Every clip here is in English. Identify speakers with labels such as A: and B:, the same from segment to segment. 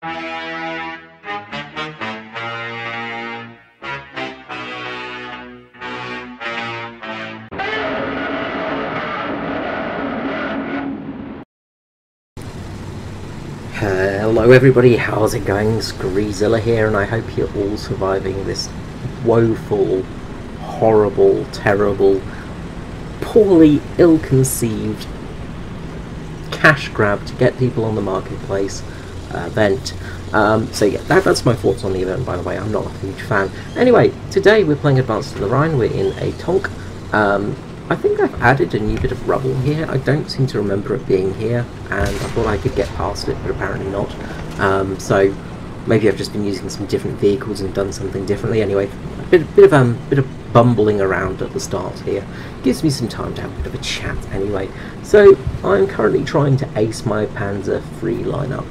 A: Hello everybody, how's it going? Screezilla here, and I hope you're all surviving this woeful, horrible, terrible, poorly ill-conceived cash grab to get people on the marketplace event. So yeah, that's my thoughts on the event, by the way. I'm not a huge fan. Anyway, today we're playing Advanced to the Rhine. We're in a Tonk. I think I've added a new bit of rubble here. I don't seem to remember it being here, and I thought I could get past it, but apparently not. So maybe I've just been using some different vehicles and done something differently. Anyway, a bit of bumbling around at the start here. Gives me some time to have a bit of a chat anyway. So I'm currently trying to ace my Panzer III lineup,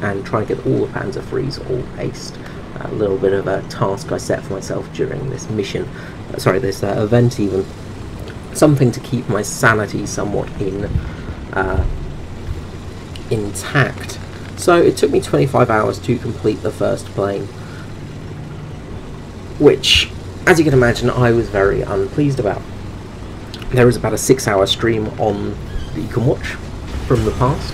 A: and try to get all the Panzer IIIs all aced. A little bit of a task I set for myself during this mission, this event even. Something to keep my sanity somewhat intact. So it took me 25 hours to complete the first plane, which, as you can imagine, I was very unpleased about. There is about a 6-hour stream on that you can watch from the past.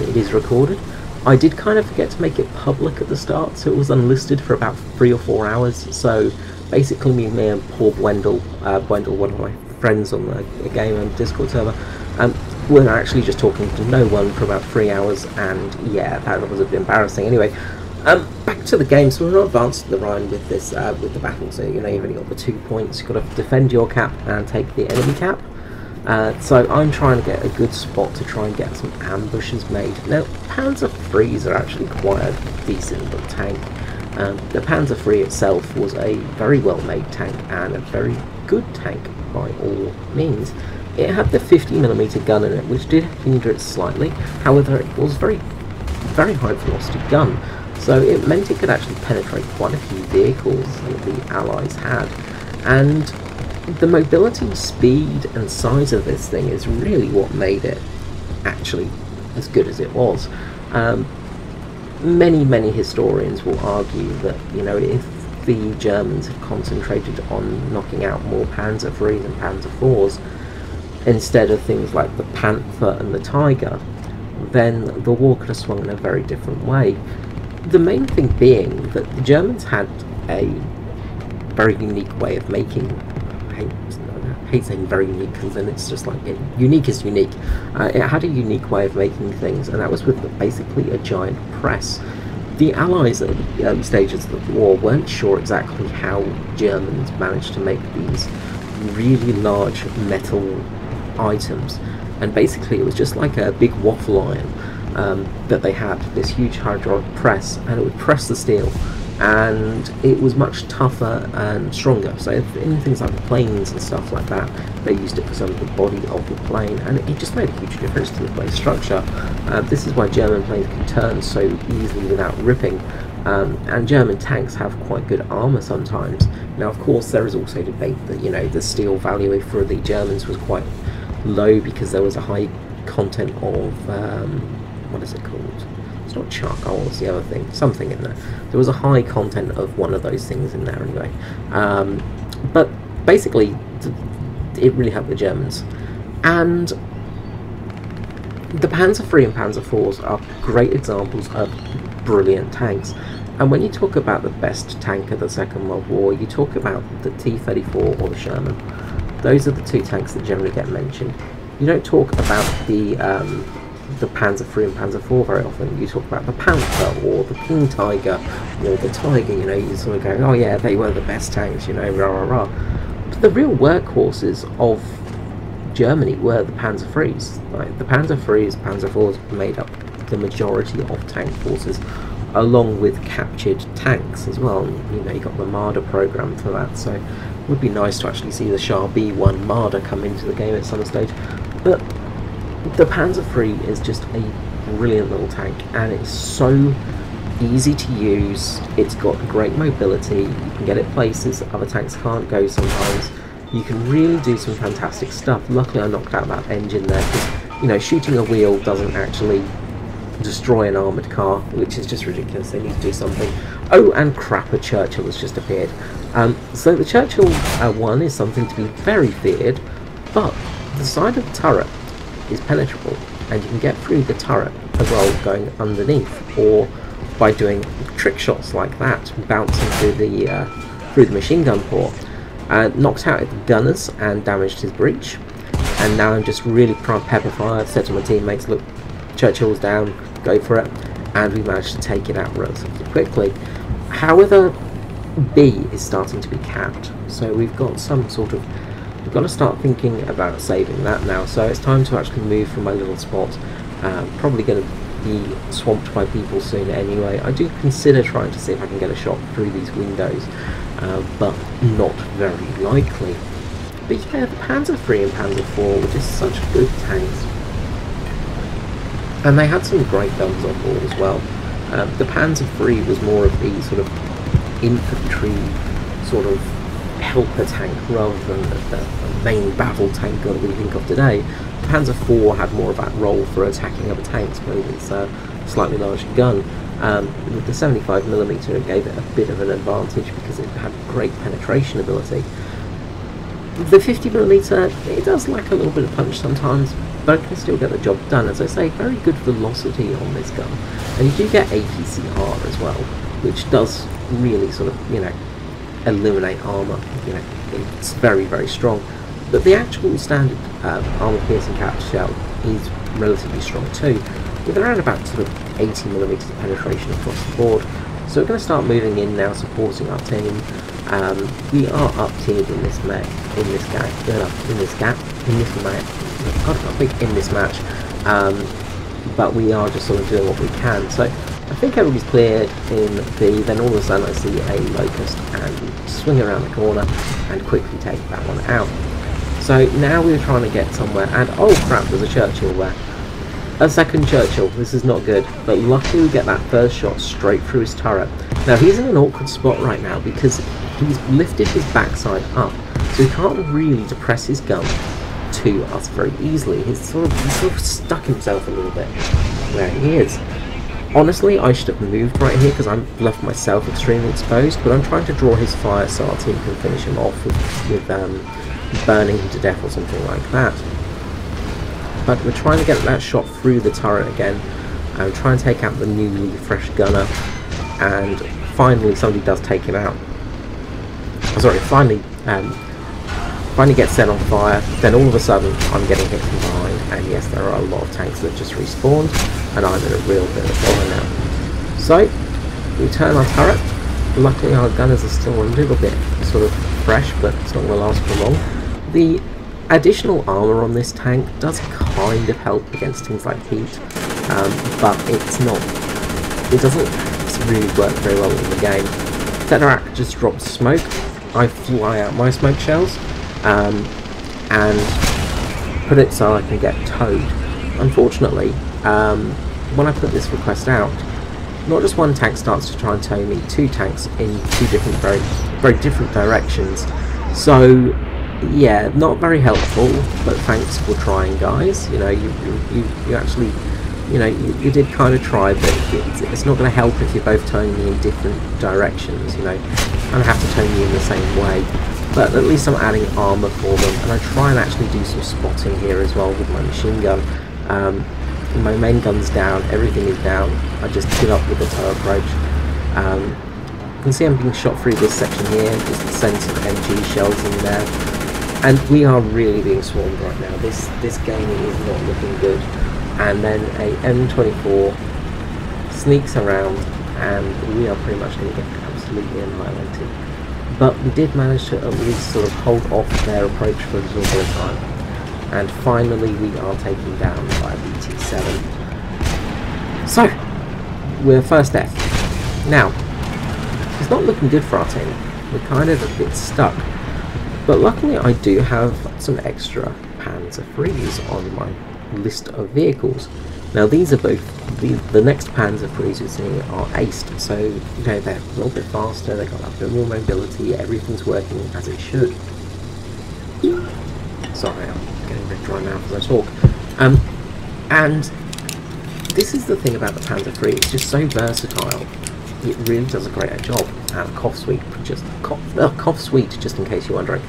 A: It is recorded. I did kind of forget to make it public at the start, so it was unlisted for about 3 or 4 hours. So basically me and poor Wendell, one of my friends on the game and Discord server, we're actually just talking to no one for about 3 hours, and yeah, that was a bit embarrassing. Anyway, back to the game. So we're not advanced to the Rhine with this with the battle. So you've only got the 2 points. You've got to defend your cap and take the enemy cap. So I'm trying to get a good spot to try and get some ambushes made. Now, Panzer IIIs are actually quite a decent little tank. The Panzer III itself was a very well made tank and a very good tank by all means. It had the 50mm gun in it, which did hinder it slightly. However, it was very high velocity gun, so it meant it could actually penetrate quite a few vehicles that the Allies had. And the mobility, speed and size of this thing is really what made it actually as good as it was. Many historians will argue that, if the Germans had concentrated on knocking out more Panzer IIIs and Panzer IVs instead of things like the Panther and the Tiger, then the war could have swung in a very different way. The main thing being that the Germans had a very unique way of making, I hate saying very unique, because then it's just like, unique is unique. It had a unique way of making things, and that was with basically a giant press. The Allies at the early stages of the war weren't sure exactly how Germans managed to make these really large metal items, and basically it was just like a big waffle iron that they had, this huge hydraulic press, and it would press the steel, and it was much tougher and stronger. So in things like the planes and stuff like that, they used it for some of the body of the plane, and it just made a huge difference to the plane structure. This is why German planes can turn so easily without ripping, and German tanks have quite good armour sometimes. Now, of course, there is also debate that the steel value for the Germans was quite low because there was a high content of what is it called? It's not charcoal, it's the other thing, something in there. There was a high content of one of those things in there anyway. But basically, it really helped the Germans. And the Panzer III and Panzer IVs are great examples of brilliant tanks. And when you talk about the best tank of the Second World War, you talk about the T-34 or the Sherman. Those are the two tanks that generally get mentioned. You don't talk about the Panzer III and Panzer IV very often. You talk about the Panther or the King Tiger or the Tiger. You sort of go, oh yeah, they were the best tanks, rah rah rah. But the real workhorses of Germany were the Panzer IIIs. Like the Panzer IIIs, Panzer IVs made up the majority of tank forces, along with captured tanks as well. You got the Marder program for that, so it would be nice to actually see the Char B1 Marder come into the game at some stage. But the Panzer III is just a brilliant little tank, and it's so easy to use. It's got great mobility. You can get it places that other tanks can't go sometimes. You can really do some fantastic stuff. Luckily I knocked out that engine there, because shooting a wheel doesn't actually destroy an armoured car, which is just ridiculous. They need to do something. Oh, and crap, a Churchill has just appeared. So the Churchill 1 is something to be very feared, but the side of the turret is penetrable, and you can get through the turret as well going underneath, or by doing trick shots like that, bouncing through the machine gun port. Knocked out the gunners and damaged his breech, and now I'm just really pepper fire, said to my teammates, look, Churchill's down, go for it, and we managed to take it out relatively quickly. However, B is starting to be capped, so we've got to start thinking about saving that now. So it's time to actually move from my little spot. Probably going to be swamped by people soon anyway. I do consider trying to see if I can get a shot through these windows, but not very likely. But yeah, the Panzer III and Panzer IV were just such good tanks, and they had some great guns on board as well. The Panzer III was more of the sort of infantry sort of helper tank rather than the main battle tank that we think of today. The Panzer IV had more of that role for attacking other tanks with its slightly larger gun. With the 75mm it gave it a bit of an advantage because it had great penetration ability. The 50mm, it does lack a little bit of punch sometimes, but it can still get the job done. As I say, very good velocity on this gun, and you do get APCR as well, which does really sort of, you know, eliminate armour. You know, it's very, very strong. But the actual standard armour-piercing cap shell is relatively strong too, with around about sort of 80mm of penetration across the board. So we're going to start moving in now, supporting our team. We are up tiered in this match, but we are just sort of doing what we can. So I think everybody's cleared in B, then all of a sudden I see a Locust and swing around the corner and quickly take that one out. So now we're trying to get somewhere, and oh crap, there's a Churchill there. A second Churchill, this is not good, but luckily we get that first shot straight through his turret. Now he's in an awkward spot right now because he's lifted his backside up, so he can't really depress his gun to us very easily. He's sort of stuck himself a little bit where he is. Honestly, I should have moved right here because I've left myself extremely exposed, but I'm trying to draw his fire so our team can finish him off with burning him to death or something like that. But we're trying to get that shot through the turret again, and try and take out the newly fresh gunner, and finally somebody does take him out. Oh, sorry, finally gets set on fire. Then all of a sudden I'm getting hit from behind, and yes, there are a lot of tanks that just respawned, and I'm in a real bit of bother now. So we turn our turret. Luckily our gunners are still a little bit sort of fresh, but it's not going to last for long. The additional armour on this tank does kind of help against things like heat, but it doesn't really work very well in the game. Tetheract just drops smoke. I fly out my smoke shells and put it so I can get towed. Unfortunately, when I put this request out, not just one tank starts to try and tow me, two tanks in two different, very different directions. So yeah, not very helpful, but thanks for trying, guys. You know, you actually, you know, you did kind of try, but it's not going to help if you're both towing me in different directions. You know, I have to tow me in the same way, but at least I'm adding armour for them, and I try and actually do some spotting here as well with my machine gun. My main gun's down, everything is down. I just give up with the tow approach. You can see I'm being shot through this section here, just send some MG shells in there. And we are really being swarmed right now. This gaming is not looking good. And then a M24 sneaks around, and we are pretty much going to get absolutely annihilated. But we did manage to at least sort of hold off their approach for a little bit of time. And finally we are taken down by BT7. So, we're first F. Now, it's not looking good for our team. We're kind of a bit stuck. But luckily I do have some extra Panzer IIIs on my list of vehicles. Now these are both, the next Panzer IIIs you're seeing are aced, so you know, they're a little bit faster, they've got a bit more mobility, everything's working as it should. Sorry, I'm getting a bit dry now as I talk. And this is the thing about the Panzer III, it's just so versatile. It really does a great job. And cough sweet, cough sweet, just in case you're wondering.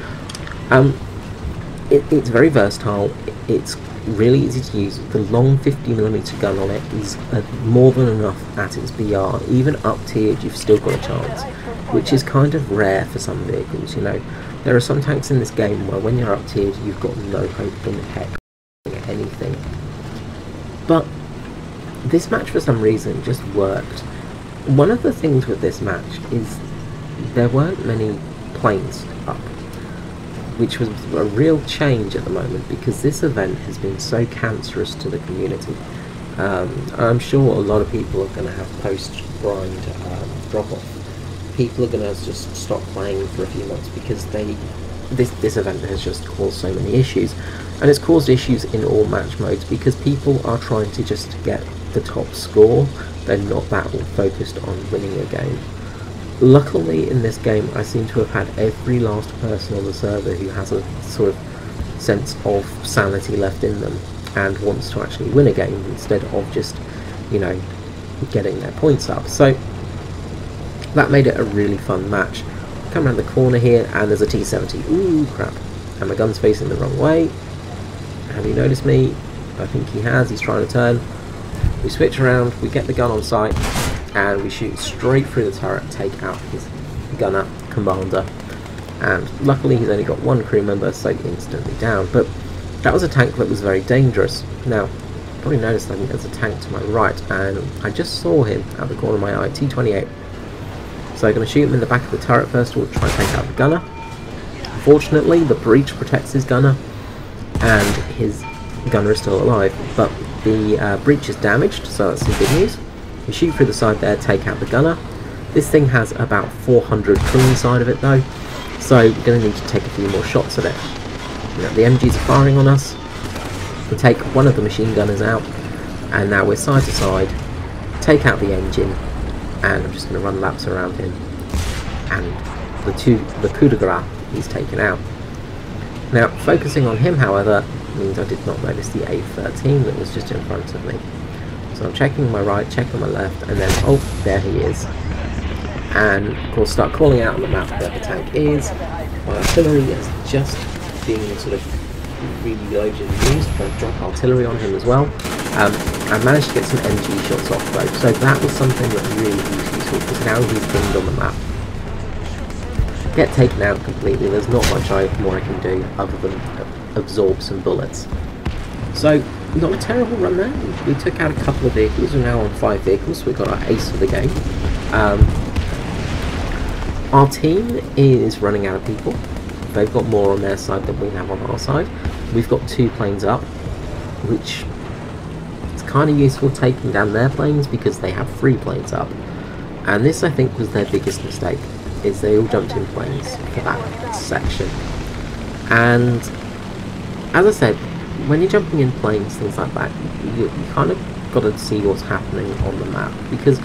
A: It's very versatile. It's really easy to use. The long 50mm gun on it is more than enough at its BR. Even up tiered, you've still got a chance, which is kind of rare for some vehicles. You know, there are some tanks in this game where when you're up tiered, you've got no hope in heck of anything. But this match, for some reason, just worked. One of the things with this match is there weren't many planes up, which was a real change at the moment, because this event has been so cancerous to the community. I'm sure a lot of people are going to have post-grind drop-off. People are going to just stop playing for a few months because this event has just caused so many issues. And it's caused issues in all match modes because people are trying to just get the top score. They're not that focused on winning a game. Luckily in this game I seem to have had every last person on the server who has a sort of sense of sanity left in them and wants to actually win a game instead of just, you know, getting their points up. So that made it a really fun match. Come around the corner here and there's a T-70. Ooh, crap. And my gun's facing the wrong way. Have he noticed me? I think he has. He's trying to turn. We switch around, we get the gun on sight, and we shoot straight through the turret and take out his gunner commander. And luckily he's only got one crew member, so instantly down. But that was a tank that was very dangerous. Now, you probably noticed I think there's a tank to my right, and I just saw him out the corner of my eye, T-28. So I'm going to shoot him in the back of the turret first of all to try and take out the gunner. Unfortunately, the breach protects his gunner, and his gunner is still alive, but the breach is damaged, so that's some good news. We shoot through the side there, take out the gunner. This thing has about 400 crew inside of it though, so we're going to need to take a few more shots at it. Now, the MGs are firing on us. We take one of the machine gunners out, and now we're side to side, take out the engine, and I'm just going to run laps around him, and the coup de grace he's taken out. Now, focusing on him, however, means I did not notice the A-13 that was just in front of me. So I'm checking my right, checking my left, and then, oh, there he is. And, of course, start calling out on the map where the tank is. My artillery is just being sort of reloaded and used. I'm going to drop artillery on him as well. I managed to get some MG shots off, though, so that was something that really was useful, because now he's pinned on the map. Get taken out completely, there's not much more I can do other than absorb some bullets. So, not a terrible run there. We took out a couple of vehicles. We're now on 5 vehicles, so we've got our ace for the game. Our team is running out of people. They've got more on their side than we have on our side. We've got 2 planes up, which is kind of useful taking down their planes because they have 3 planes up. And this, I think, was their biggest mistake, is they all jumped in planes for that section. And as I said, when you're jumping in planes, things like that, you kind of got to see what's happening on the map, because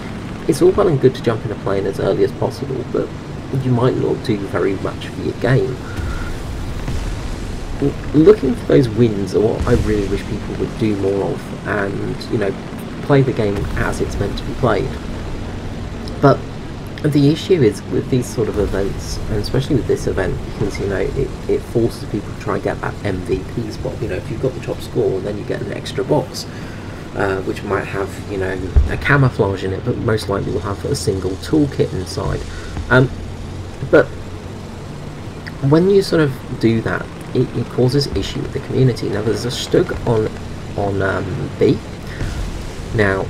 A: it's all well and good to jump in a plane as early as possible, but you might not do very much for your game. Looking for those wins are what I really wish people would do more of, and, you know, play the game as it's meant to be played. But the issue is with these sort of events, and especially with this event, because, you know, it forces people to try and get that MVP spot. You know, if you've got the top score, then you get an extra box, which might have, you know, a camouflage in it, but most likely will have a single toolkit inside. But when you sort of do that, it causes issue with the community. Now, there's a Stug on B. Now,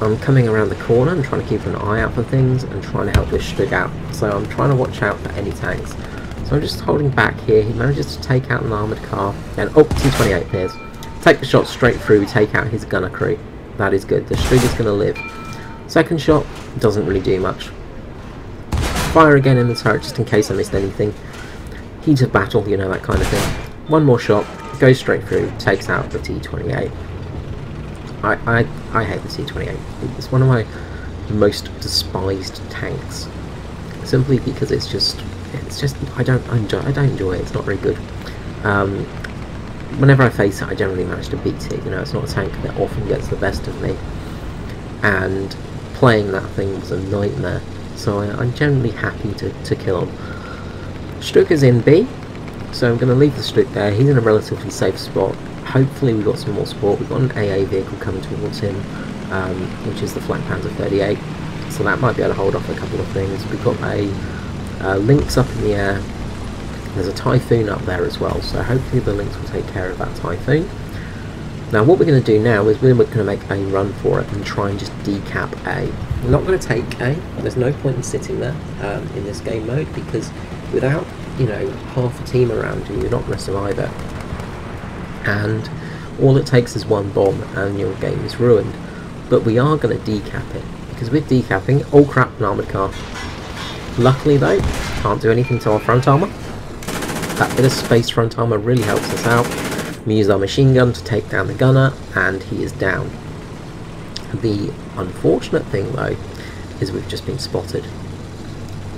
A: I'm coming around the corner and trying to keep an eye out for things and trying to help this Stug out. So I'm trying to watch out for any tanks. So I'm just holding back here. He manages to take out an armoured car. And, oh, T-28 appears. Take the shot straight through, take out his gunner crew. That is good. The Stug is going to live. Second shot, doesn't really do much. Fire again in the turret just in case I missed anything. Heat of battle, you know, that kind of thing. One more shot, goes straight through, takes out the T-28. I hate the T-28. It's one of my most despised tanks, simply because it's just I don't enjoy it. It's not very good. whenever I face it, I generally manage to beat it. You know, it's not a tank that often gets the best of me, and playing that thing was a nightmare, so I'm generally happy to kill him. Stuka's in B, so I'm going to leave the Stuk there. He's in a relatively safe spot. Hopefully we've got some more support. We've got an AA vehicle coming towards him, which is the Flak Panzer 38, so that might be able to hold off a couple of things. We've got a Lynx up in the air. There's a Typhoon up there as well, so hopefully the Lynx will take care of that Typhoon. Now what we're going to do now is we're going to make a run for it and try and just decap A. We're not going to take A. There's no point in sitting there in this game mode, because without, you know, half a team around you, you're not going to survive it. And all it takes is one bomb and your game is ruined. But we are going to decap it, because with decapping, oh crap, an armoured car. Luckily though, can't do anything to our front armour. That bit of space front armour really helps us out. We use our machine gun to take down the gunner, and he is down. The unfortunate thing though is we've just been spotted,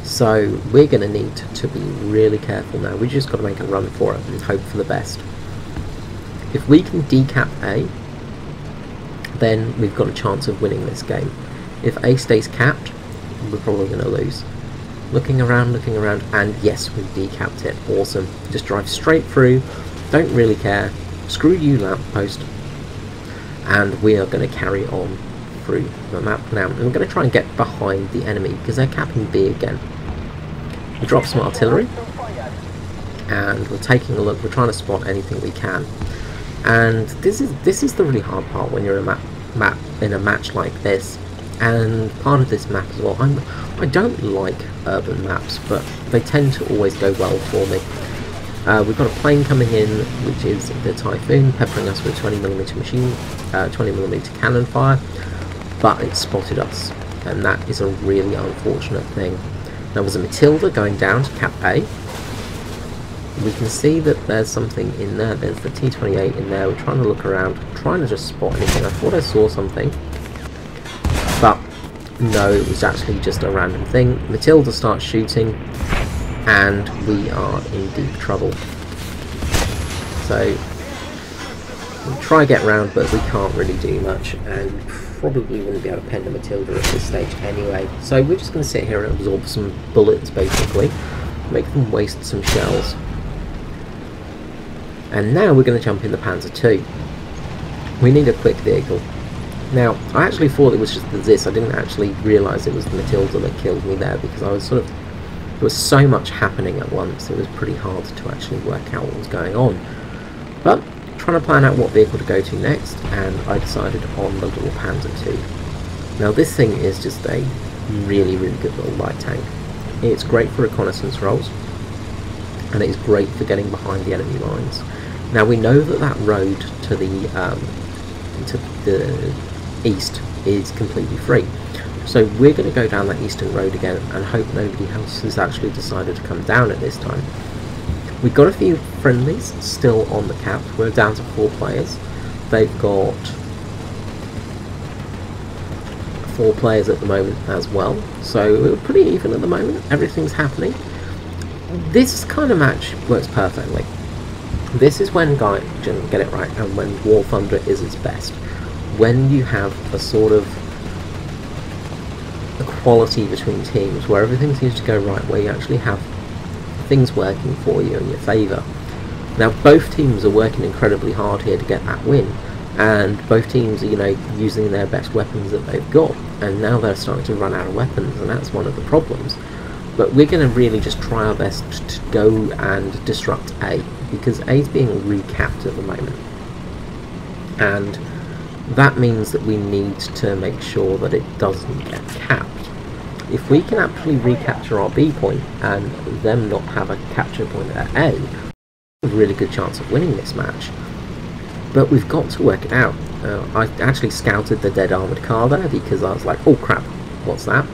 A: so we're going to need to be really careful now. We just got to make a run for it and hope for the best. If we can decap A, then we've got a chance of winning this game. If A stays capped, we're probably going to lose. Looking around, and yes, we've decapped it. Awesome. Just drive straight through, don't really care, screw you lamppost, and we are going to carry on through the map now. And we're going to try and get behind the enemy, because they're capping B again. We drop some artillery, and we're taking a look, we're trying to spot anything we can. And this is the really hard part when you're in a match like this. And part of this map as well, I don't like urban maps, but they tend to always go well for me. We've got a plane coming in, which is the Typhoon, peppering us with 20mm machine, 20mm cannon fire, but it spotted us, and that is a really unfortunate thing. Now there's a Matilda going down to cap A. We can see that there's something in there. There's the T-28 in there. We're trying to look around, trying to just spot anything. I thought I saw something, but no, it was actually just a random thing. Matilda starts shooting, and we are in deep trouble. So we'll try to get around, but we can't really do much, and probably wouldn't be able to pen the Matilda at this stage anyway. So we're just going to sit here and absorb some bullets, basically, make them waste some shells. And now we're going to jump in the Panzer II. We need a quick vehicle. Now, I actually thought it was just the Zis. I didn't actually realise it was the Matilda that killed me there, because I was there was so much happening at once. It was pretty hard to actually work out what was going on. But trying to plan out what vehicle to go to next, and I decided on the little Panzer II. Now this thing is just a really, really good little light tank. It's great for reconnaissance roles, and it is great for getting behind the enemy lines. Now we know that that road to the east is completely free, so we're going to go down that eastern road again and hope nobody else has actually decided to come down at this time. We've got a few friendlies still on the cap. We're down to 4 players. They've got 4 players at the moment as well, so we're pretty even at the moment. Everything's happening. This kind of match works perfectly. This is when guys get it right, and when War Thunder is its best. When you have a sort of equality between teams, where everything seems to go right, where you actually have things working for you in your favour. Now both teams are working incredibly hard here to get that win, and both teams are, you know, using their best weapons that they've got, and now they're starting to run out of weapons, and that's one of the problems. But we're going to really just try our best to go and disrupt A, because A is being recapped at the moment, and that means that we need to make sure that it doesn't get capped. If we can actually recapture our B point and them not have a capture point at A, we have a really good chance of winning this match. But we've got to work it out. I actually scouted the dead armoured car there, because I was like, oh crap, what's that?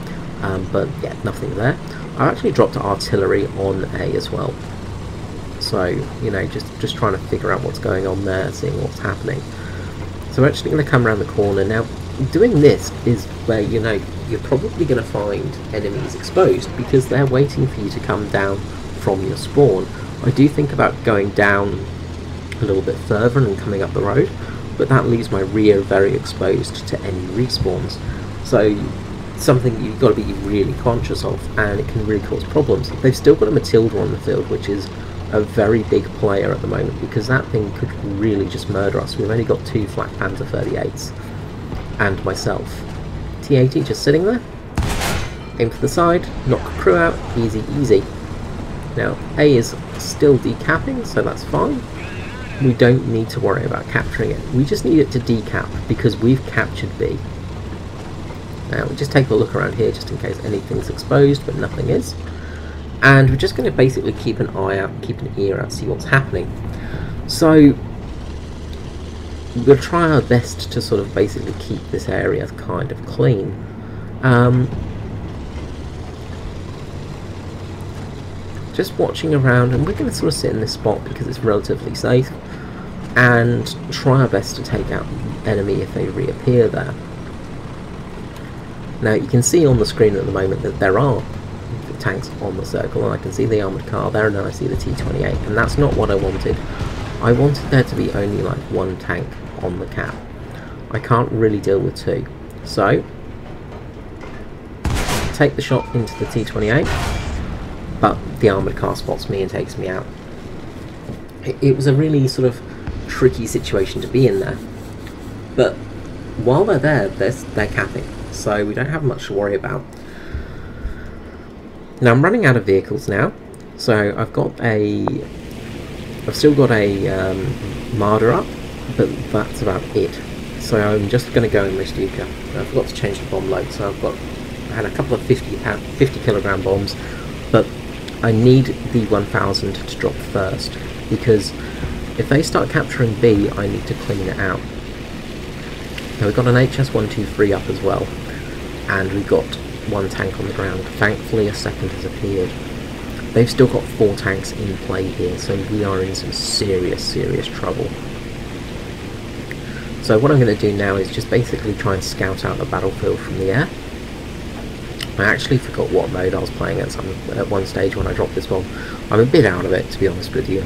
A: But yeah, nothing there. I actually dropped artillery on A as well. So, you know, just trying to figure out what's going on there, seeing what's happening. So we're actually going to come around the corner. Now, doing this is where, you know, you're probably going to find enemies exposed, because they're waiting for you to come down from your spawn. I do think about going down a little bit further and coming up the road, but that leaves my rear very exposed to any respawns. So something you've got to be really conscious of, and it can really cause problems. They've still got a Matilda on the field, which is a very big player at the moment, because that thing could really just murder us. We've only got 2 Flak Panther 38s and myself. T-80 just sitting there. Aim for the side, knock crew out, easy, easy. Now, A is still decapping, so that's fine. We don't need to worry about capturing it. We just need it to decap, because we've captured B. Now, we'll just take a look around here, just in case anything's exposed, but nothing is. And we're just going to basically keep an eye out, keep an ear out, see what's happening. So, we'll try our best to sort of basically keep this area kind of clean. Just watching around, and we're going to sort of sit in this spot because it's relatively safe, and try our best to take out the enemy if they reappear there. Now you can see on the screen at the moment that there are tanks on the circle, and I can see the armoured car there, and then I see the T-28, and that's not what I wanted. I wanted there to be only like 1 tank on the cap. I can't really deal with 2. So, take the shot into the T-28, but the armoured car spots me and takes me out. It was a really sort of tricky situation to be in there, but while they're there, they're capping, so we don't have much to worry about. Now I'm running out of vehicles now, so I've still got a Marder up, but that's about it. So I'm just going to go in Mystuka. I forgot to change the bomb load, so I had a couple of 50 kilogram bombs, but I need the 1000 to drop first, because if they start capturing B, I need to clean it out. Now we've got an HS-123 up as well, and we've got 1 tank on the ground. Thankfully a second has appeared. They've still got 4 tanks in play here, so we are in some serious trouble. So what I'm going to do now is just basically try and scout out the battlefield from the air. I actually forgot what mode I was playing at one stage when I dropped this bomb. I'm a bit out of it, to be honest with you.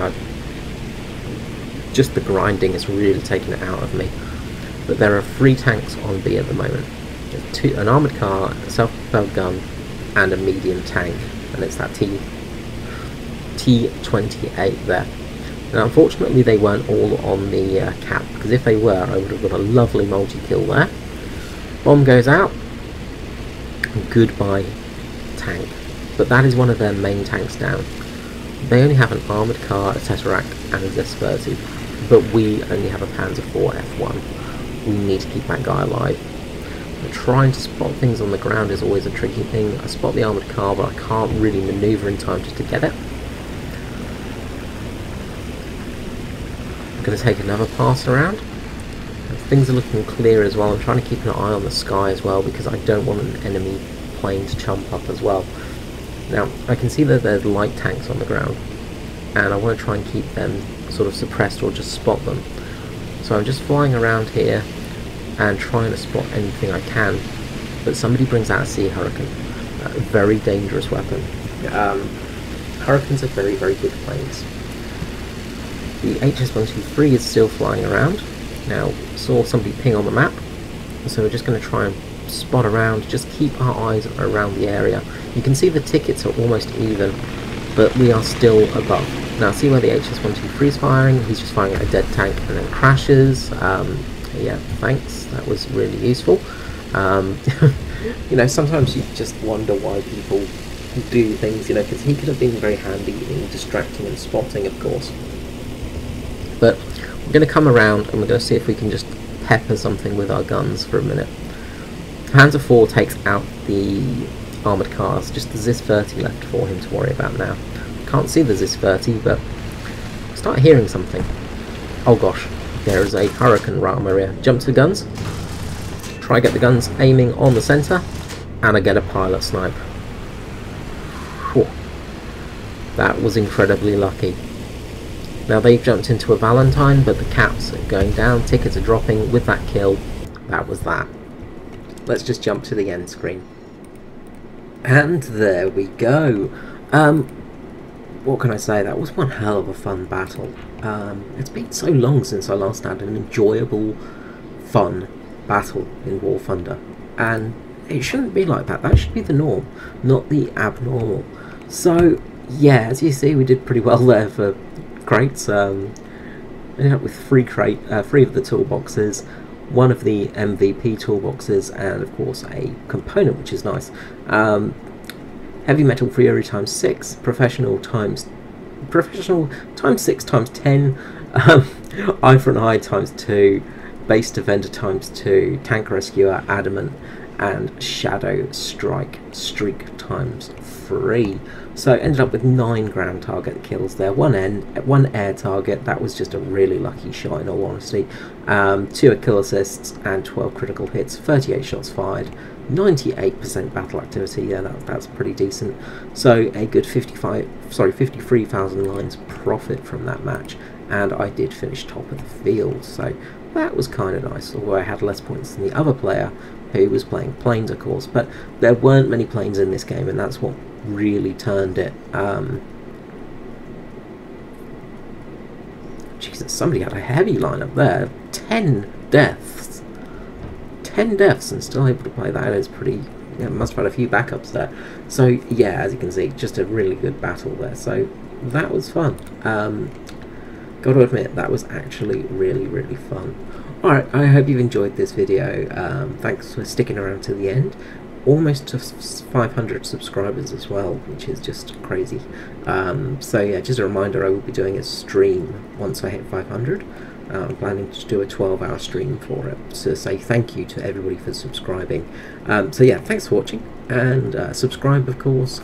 A: Just the grinding has really taken it out of me. But there are 3 tanks on B at the moment. An armoured car, a self-propelled gun, and a medium tank, and it's that T-28 there. Now unfortunately they weren't all on the cap, because if they were I would have got a lovely multi-kill there. Bomb goes out, goodbye tank, but that is one of their main tanks down. They only have an armoured car, a Tesseract, and a ZIS-30, but we only have a Panzer IV F1. We need to keep that guy alive. Trying to spot things on the ground is always a tricky thing. I spot the armoured car, but I can't really manoeuvre in time to get it. I'm going to take another pass around. Things are looking clear as well. I'm trying to keep an eye on the sky as well, because I don't want an enemy plane to jump up as well. Now, I can see that there's light tanks on the ground, and I want to try and keep them sort of suppressed or just spot them. So I'm just flying around here and trying to spot anything I can, but somebody brings out a Sea Hurricane, a very dangerous weapon. Hurricanes are very good planes. The HS-123 is still flying around. Now, saw somebody ping on the map, so we're just going to try and spot around, just keep our eyes around the area. You can see the tickets are almost even, but we are still above. Now see where the HS-123 is firing. He's just firing at a dead tank and then crashes. Yeah, thanks, that was really useful. You know, sometimes you just wonder why people do things, you know, because he could have been very handy in distracting and spotting, of course. But we're going to come around and we're going to see if we can just pepper something with our guns for a minute. Panzer IV takes out the armoured cars, just the ZIS-30 left for him to worry about now. Can't see the ZIS-30, but start hearing something. Oh gosh, there is a Hurricane right on my rear. Jump to the guns, try get the guns aiming on the centre, and I get a pilot snipe. Whew. That was incredibly lucky. Now they've jumped into a Valentine, but the caps are going down, tickets are dropping. With that kill, that was that. Let's just jump to the end screen. And there we go. what can I say? That was one hell of a fun battle. It's been so long since I last had an enjoyable, fun battle in War Thunder, and it shouldn't be like that. That should be the norm, not the abnormal. So yeah, as you see, we did pretty well there for crates. Ended up with three of the toolboxes, one of the MVP toolboxes, and of course a component, which is nice. Heavy Metal Fury times 6, Professional times 6 times 10, Eye for an Eye times 2, Base Defender times 2, Tank Rescuer, Adamant, and Shadow Strike Streak times 3. So ended up with 9 ground target kills there, one air target. That was just a really lucky shot in all honesty. 2 kill assists and 12 critical hits, 38 shots fired, 98% battle activity. Yeah, that's pretty decent. So a good 53,000 lines profit from that match, and I did finish top of the field, so that was kind of nice, although I had less points than the other player who was playing planes, of course. But there weren't many planes in this game, and that's what really turned it. Jesus, somebody had a heavy lineup there. 10 deaths. 10 deaths and still able to play that is pretty... Yeah, must have had a few backups there. So yeah, as you can see, just a really good battle there. So that was fun. Got to admit, that was actually really, really fun. Alright, I hope you've enjoyed this video. Thanks for sticking around to the end. Almost to 500 subscribers as well, which is just crazy. So yeah, just a reminder, I will be doing a stream once I hit 500. I'm planning to do a 12-hour stream for it, to say thank you to everybody for subscribing. So yeah, thanks for watching, and subscribe of course.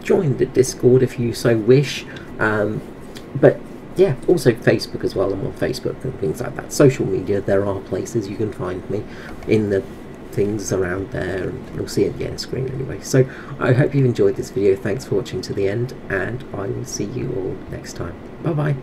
A: Join the Discord if you so wish. But yeah, also Facebook as well. I'm on Facebook and things like that. Social media, there are places you can find me in the things around there, and you'll see it at the end screen anyway. So I hope you've enjoyed this video. Thanks for watching to the end, and I will see you all next time. Bye bye.